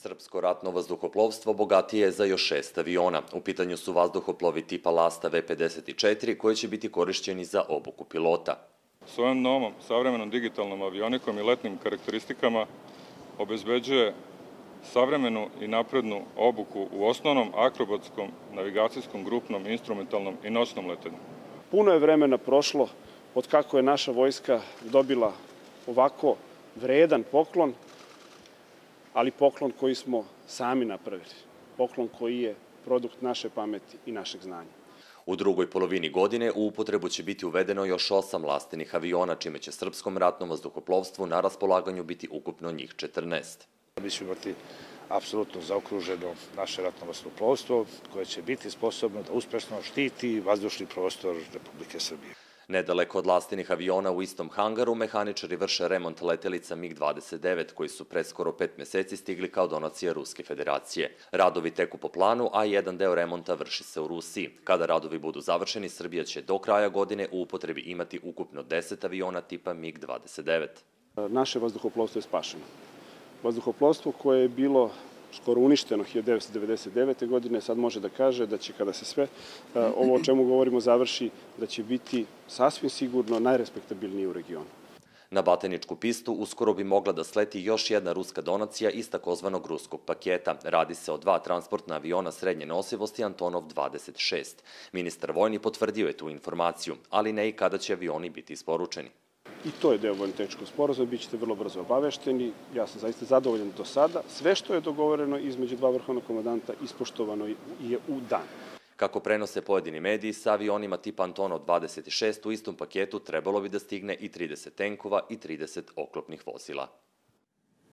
Srpsko ratno vazduhoplovstvo bogatije je za još 6 aviona. U pitanju su vazduhoplovi tipa Lasta V-54 koji će biti korišćeni za obuku pilota. S ovim novom, savremenom digitalnom avionikom i letnim karakteristikama obezbeđuje savremenu i naprednu obuku u osnovnom akrobatskom, navigacijskom, grupnom, instrumentalnom i noćnom letenju. Puno je vremena prošlo od kako je naša vojska dobila ovako vredan poklon, ali poklon koji smo sami napravili. Poklon koji je produkt naše pameti i našeg znanja. U drugoj polovini godine u upotrebu će biti uvedeno još 8 lastenih aviona, čime će Srpskom ratnom vazduhoplovstvu na raspolaganju biti ukupno njih 14. Mi ćemo imati apsolutno zaokruženo naše ratno vazduhoplovstvo koje će biti sposobno da uspešno štiti vazdušni prostor Republike Srbije. Nedaleko od lastenih aviona u istom hangaru mehaničari vrše remont letelica MiG-29 koji su pre skoro 5 meseci stigli kao donacija Ruske federacije. Radovi teku po planu, a jedan deo remonta vrši se u Rusiji. Kada radovi budu završeni, Srbija će do kraja godine u upotrebi imati ukupno 10 aviona tipa MiG-29. Naše vazduhoplovstvo je spašeno. Vazduhoplovstvo koje je bilo skoro uništeno 1999. godine, sad može da kaže da će, kada se sve ovo o čemu govorimo završi, da će biti sasvim sigurno najrespektabilniji u regionu. Na Bateničku pistu uskoro bi mogla da sleti još jedna ruska donacija iz takozvanog ruskog paketa. Radi se o 2 transportna aviona srednje nosivosti Antonov 26. Ministar vojni potvrdio je tu informaciju, ali ne i kada će avioni biti isporučeni. I to je deo vojno-tehničkog sporazuma, bit ćete vrlo brzo obavešteni. Ja sam zaista zadovoljan do sada. Sve što je dogovoreno između 2 vrhovna komandanta ispoštovano je u dan. Kako prenose pojedini mediji, sa avionima tipa Antonov 26 u istom paketu trebalo bi da stigne i 30 tenkova i 30 oklopnih vozila.